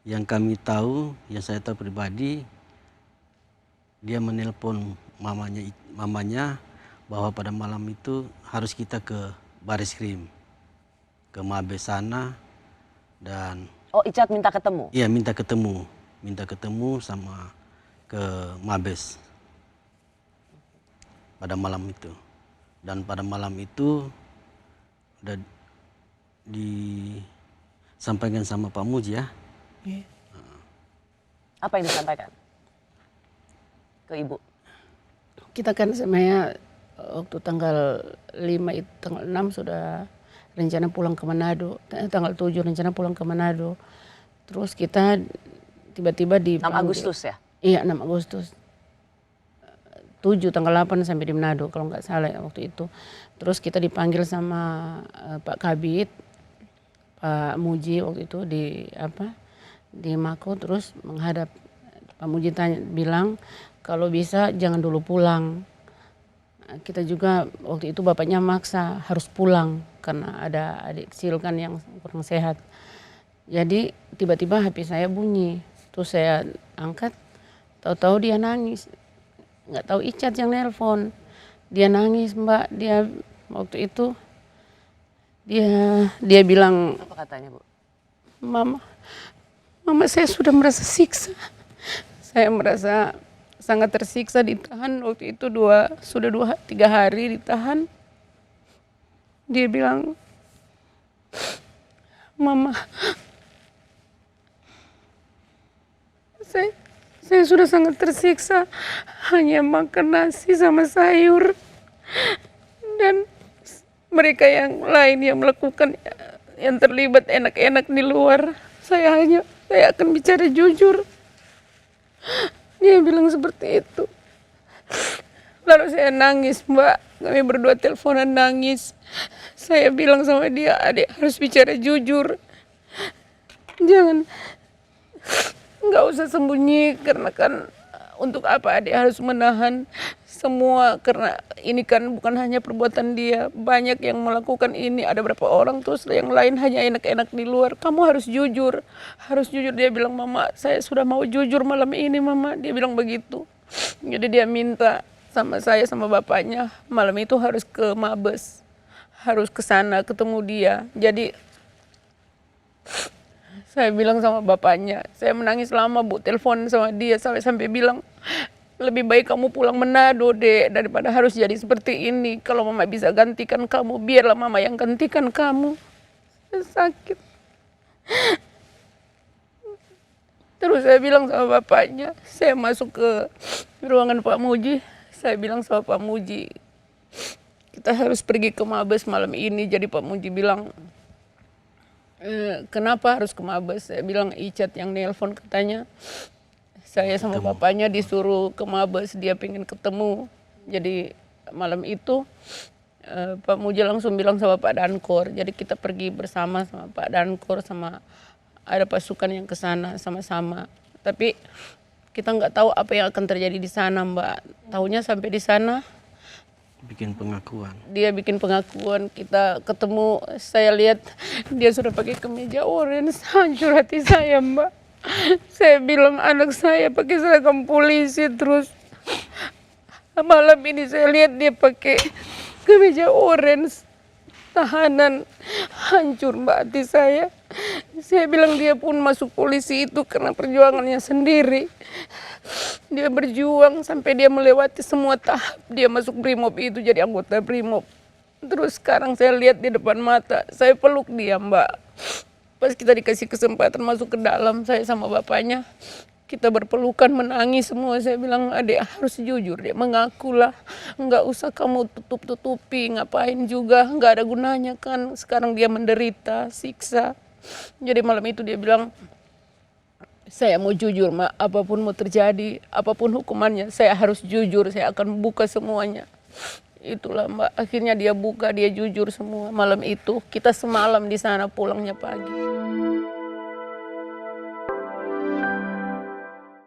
Yang kami tahu, yang saya tahu pribadi, dia menelpon mamanya bahwa pada malam itu harus kita ke Bareskrim, ke Mabes sana, dan Oh, Icat minta ketemu? iya minta ketemu sama ke Mabes pada malam itu. Dan pada malam itu udah disampaikan sama Pak Muji ya. Apa yang disampaikan ke ibu? Kita kan sebenarnya waktu tanggal 5 itu, tanggal 6 sudah rencana pulang ke Manado, tanggal 7 rencana pulang ke Manado. Terus kita tiba-tiba di 6 Agustus ya? Iya, 6 Agustus. 7 tanggal 8 sampai di Manado kalau nggak salah ya waktu itu. Terus kita dipanggil sama Pak Kabit, Pak Muji waktu itu di Mako, terus menghadap. Pak Muji bilang kalau bisa jangan dulu pulang. Kita juga waktu itu bapaknya maksa harus pulang karena ada adik kecil kan yang kurang sehat. Jadi tiba-tiba HP saya bunyi, terus saya angkat, tahu-tahu dia nangis. Nggak tahu Icat yang nelpon, dia nangis Mbak. Dia waktu itu dia bilang, apa katanya Bu? Mama saya sudah merasa siksa. Saya merasa sangat tersiksa ditahan waktu itu sudah 3 hari ditahan. Dia bilang, Mama, saya sudah sangat tersiksa hanya makan nasi sama sayur. Dan mereka yang lain yang melakukan, yang terlibat enak-enak di luar, saya akan bicara jujur. Dia bilang seperti itu. Lalu saya nangis Mbak, kami berdua teleponan nangis. Saya bilang sama dia, adik harus bicara jujur. Jangan, nggak usah sembunyi, karena kan untuk apa adik harus menahan semua, karena ini kan bukan hanya perbuatan dia, banyak yang melakukan ini, ada berapa orang terus yang lain hanya enak-enak di luar. Kamu harus jujur, harus jujur. Dia bilang, Mama saya sudah mau jujur malam ini Mama, dia bilang begitu. Jadi dia minta sama saya sama bapaknya malam itu harus ke Mabes, harus ke sana ketemu dia. Jadi saya bilang sama bapaknya, saya menangis lama Bu, telepon sama dia sampai bilang, lebih baik kamu pulang Manado Dek, daripada harus jadi seperti ini. Kalau Mama bisa gantikan kamu, biarlah Mama yang gantikan kamu. Saya sakit. Terus saya bilang sama bapaknya, saya masuk ke ruangan Pak Muji, saya bilang sama Pak Muji, kita harus pergi ke Mabes malam ini. Jadi Pak Muji bilang, kenapa harus ke Mabes? Saya bilang Icat yang nelpon katanya. Saya sama bapaknya disuruh ke Mabes, dia pengen ketemu. Jadi malam itu Pak Muji langsung bilang sama Pak Dankor. Jadi kita pergi bersama sama Pak Dankor, sama ada pasukan yang ke sana sama-sama. Tapi kita nggak tahu apa yang akan terjadi di sana Mbak. Tahunya sampai di sana Bikin pengakuan. dia bikin pengakuan, kita ketemu, saya lihat dia sudah pakai kemeja orange. Hancur hati saya Mbak. Saya bilang anak saya pakai seragam polisi, terus malam ini saya lihat dia pakai kemeja orange tahanan. Hancur Mbak hati saya. Saya bilang dia pun masuk polisi itu karena perjuangannya sendiri. Dia berjuang sampai dia melewati semua tahap. Dia masuk Brimob itu jadi anggota Brimob. Terus sekarang saya lihat di depan mata, saya peluk dia Mbak. Pas kita dikasih kesempatan masuk ke dalam, saya sama bapaknya, kita berpelukan menangis semua. Saya bilang, adik harus jujur, dia mengakulah. Nggak usah kamu tutup-tutupi, ngapain juga, nggak ada gunanya kan. Sekarang dia menderita, siksa. Jadi malam itu dia bilang, saya mau jujur Mak, apapun mau terjadi, apapun hukumannya, saya harus jujur, saya akan buka semuanya. Itulah Mbak, akhirnya dia buka, dia jujur semua malam itu. Kita semalam di sana, pulangnya pagi.